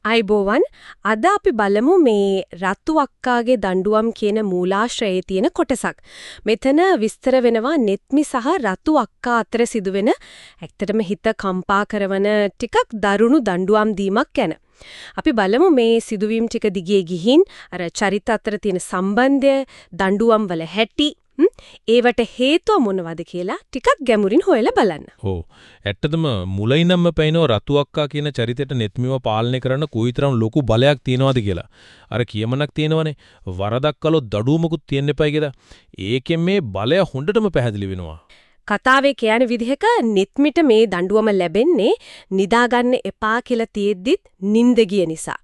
අයිබෝවන් අද අපි බලමු මේ රතු අක්කාගේ දඬුවම් කියන මූලාශ්‍රයේ තියෙන කොටසක්. මෙතන විස්තර වෙනවා නෙත්මි සහ රතු අක්කා අතර සිදුවෙන ඇත්තටම හිත කම්පා කරන ටිකක් දරුණු දඬුවම් දීමක් ගැන. අපි බලමු මේ සිදුවීම් ටික දිගේ ගිහින් අර චරිත අතර තියෙන සම්බන්ධය, දඬුවම් වල හැටි, ඒවට හේතුව මොනවද කියලා ටිකක් ගැඹුරින් හොයලා බලන්න. ඔව්. ඇත්තටම මුලින්ම පේනෝ රතු අක්කා කියන චරිතයට නෙත්මිව පාලනය කරන්න කොයිතරම් ලොකු බලයක් තියනවද කියලා. අර කියමනක් තියෙනවනේ වරදක් කළොත් දඩුවමකුත් තියෙන්න එපයි කියලා. ඒකෙන් මේ බලය හොඳටම පැහැදිලි වෙනවා. කතාවේ කියන විදිහක නෙත්මිට මේ දඬුවම ලැබෙන්නේ නිදාගන්න එපා කියලා තියෙද්දිත් නිින්ද ගිය නිසා.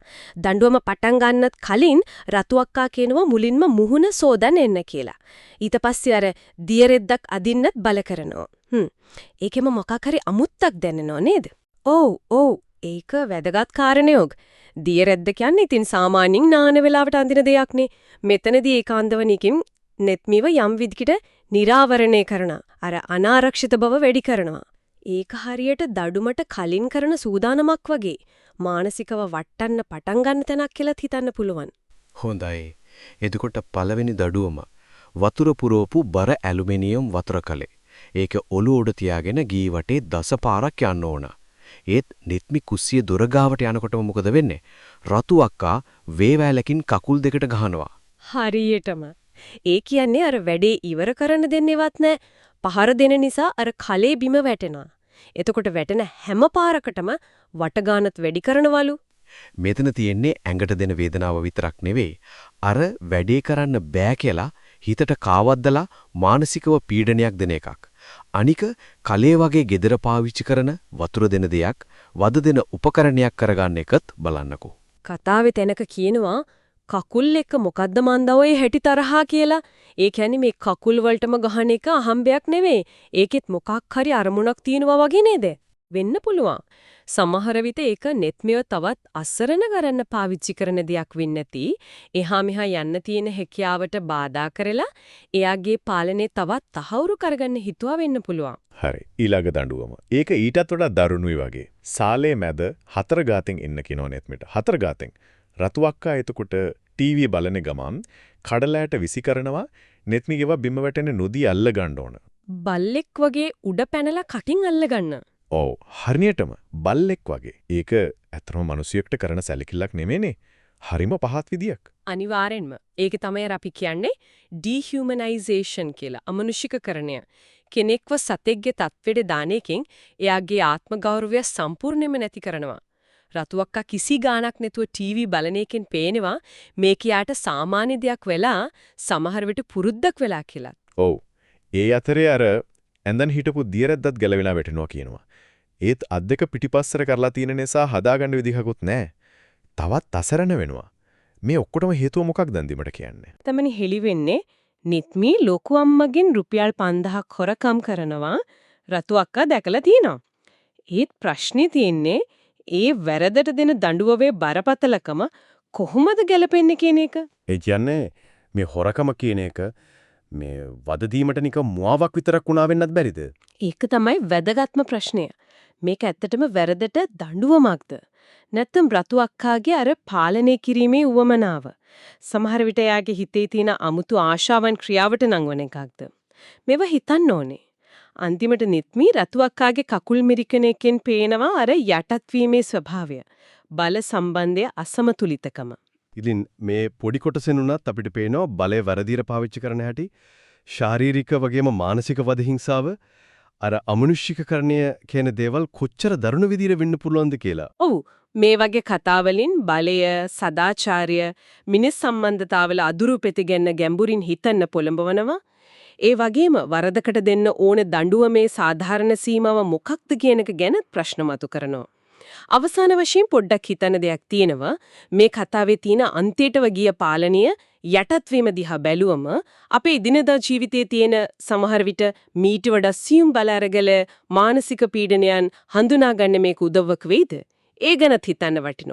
දඬුවම පටන් ගන්නත් කලින් රතු අක්කා කියනවා මුලින්ම මුහුණ සෝදන්න එන්න කියලා. ඊට පස්සේ අර දියරෙද්දක් අදින්නත් බල කරනවා. ඒකෙම මොකක් හරි අමුත්තක් දැනෙනව නේද? ඔව් ඒක වැදගත් කාරණයක්. දියරෙද්ද කියන්නේ ඉතින් සාමාන්‍යයෙන් නාන වෙලාවට අඳින දෙයක්නේ. මෙතනදී ඒකාන්තවණිකින් නෙත්මිව යම් විදිහකට නිරාවරණය කරන අර අනාරක්ෂිත බව වැඩි කරනවා. ඒක හරියට දඩුමට කලින් කරන සූදානමක් වගේ මානසිකව වටන්න පටන් ගන්න තැනක් කියලා හිතන්න පුළුවන්. හොඳයි. එතකොට පළවෙනි දඩුවම වතුර පුරවපු බර ඇලුමිනියම් වතුර කලේ. ඒක ඔලුව උඩ තියාගෙන ගී වටේ දසපාරක් යන්න ඕන. ඒත් නෙත්මි කුස්සිය දොර ගාවට යනකොටම මොකද වෙන්නේ? රතු අක්කා වේවැලකින් කකුල් දෙකට ගහනවා. හරියටම. ඒ කියන්නේ අර වැඩේ ඉවර කරන්න දෙන්නේවත් නැහැ. පහර දෙන නිසා අර කලේ බිම වැටෙනවා. එතකොට වැටෙන හැම පාරකටම වටගානත් වැඩි කරනවලු. මෙතන තියෙන්නේ ඇඟට දෙන වේදනාව විතරක් නෙවෙයි. අර වැඩේ කරන්න බෑ කියලා හිතට කාවද්දලා මානසිකව පීඩනයක් දෙන එකක්. අනික කලේ වගේ gedara පාවිච්චි කරන වතුර දෙන දෙයක් වද දෙන උපකරණයක් කරගන්න එකත් බලන්නකෝ. කතාවේ තැනක කියනවා කකුල් එක මොකද්ද මන්ද ඔය හැටි තරහා කියලා. ඒ කියන්නේ මේ කකුල් වලටම ගහන එක අහම්බයක් නෙවෙයි. ඒකෙත් මොකක් හරි අරමුණක් තියෙනවා වගේ නේද? වෙන්න පුළුවන්. සමහර විට ඒක නෙත්මිව තවත් අසරණ කරන්න පාවිච්චි කරන දෙයක් වෙන්නේ නැති. එහා මෙහා යන්න තියෙන හැකියාවට බාධා කරලා එයාගේ පාලනේ තවත් තහවුරු කරගන්න හිතුවා වෙන්න පුළුවන්. හරි. ඊළඟ දඬුවම. ඒක ඊටත් වඩා දරුණුයි වගේ. සාලේ මැද හතර ගාතෙන් ඉන්න කිනෝ නෙත්මිට. හතර ගාතෙන් රතු අක්කා එතකොට ටීවී බලන ගමන් කඩලයට විසි කරනවා නෙත්මිගව බිම වැටෙන නොදී අල්ල ගන්න ඕන. බල්ලෙක් වගේ උඩ පැනලා කටින් අල්ල ගන්න. ඔව් හරියටම බල්ලෙක් වගේ. ඒක ඇත්තම මිනිසියෙක්ට කරන සැලකිල්ලක් නෙමෙයිනේ. හරිම පහත් විදියක්. අනිවාර්යෙන්ම. ඒක තමයි අපි කියන්නේ ඩිහියුමනයිසේෂන් කියලා. අමනුෂිකකරණය. කෙනෙක්ව සතෙක්ගේ තත්වෙට දාන එකෙන් එයාගේ ආත්ම ගෞරවය සම්පූර්ණයෙන්ම නැති කරනවා. රතු අක්කා කිසි ගාණක් නැතුව ටීවී බලන එකෙන් පේනවා මේක යාට සාමාන්‍ය දෙයක් වෙලා සමහර විට පුරුද්දක් වෙලා කියලා. ඔව්. ඒ අතරේ අර ඇඳන් හිටපු දියරැද්දත් ගැලවිලා වැටෙනවා කියනවා. ඒත් අත් දෙක පිටිපස්සට කරලා තියෙන නිසා හදාගන්න විදිහකුත් නැහැ. තවත් අසරණ වෙනවා. මේ ඔක්කොටම හේතුව මොකක්ද අන්තිමට කියන්නේ? තමනි හෙලි වෙන්නේ නිත්මි ලොකු අම්මගෙන් රුපියල් 5000ක් හොරකම් කරනවා රතු අක්කා දැකලා තියෙනවා. ඒත් ප්‍රශ්නේ තියෙන්නේ ඒ වැරදට දෙන දඬුවමේ බරපතලකම කොහොමද ගැලපෙන්නේ කියන එක. ඒ කියන්නේ මේ හොරකම කියන එක මේ වද දීමට නිකන් මුවාවක් විතරක් වුණා වෙන්නත් බැරිද? ඒක තමයි වැදගත්ම ප්‍රශ්නය. මේක ඇත්තටම වැරදට දඬුවමක්ද? නැත්නම් රතු අක්කාගේ අර පාලනය කිරීමේ උවමනාව. සමහර විට එයාගේ හිතේ තියෙන අමුතු ආශාවන් ක්‍රියාවට නංවන එකක්ද? මේව හිතන්න ඕනේ. අන්තිමට නිත්මි රතු අක්කාගේ කකුල් මිරිකන එකෙන් පේනවා අර යටත් වීමේ ස්වභාවය. බල සම්බන්ධයේ අසමතුලිතකම. ඉතින් මේ පොඩි කොටසෙනුනත් අපිට පේනවා බලය වැරදියට පාවිච්චි කරන හැටි, ශාරීරික වගේම මානසික වද හිංසාව, අර අමනුෂ්‍යකකරණය කියන දේවල් කොච්චර දරුණු විදියට වෙන්න පුළුවන්ද කියලා. ඔව් මේ වගේ කතාවලින් බලය, සදාචාරය, මිනිස් සම්බන්ධතාවල අදුරු පෙතිගෙන්න ගැඹුරින් හිතන්න පොළඹවනවා. ඒ වගේම වරදකට දෙන්න ඕන දඬුවමේ සාධාරණ සීමාව මොකක්ද කියන එක ගැන ප්‍රශ්න මතු කරනවා. අවසාන වශයෙන් පොඩ්ඩක් හිතන දෙයක් තියෙනවා. මේ කතාවේ තියෙන අන්තිමටම ගිය පාලනීය යටත් වීම දිහා බැලුවම අපේ දිනදා ජීවිතයේ තියෙන සමහර විට මීට වඩා සියුම් බල අරගල මානසික පීඩනයන් හඳුනා ගන්න මේක උදව්වක් වෙයිද? ඒ ගැනත් හිතන්න වටිනවා.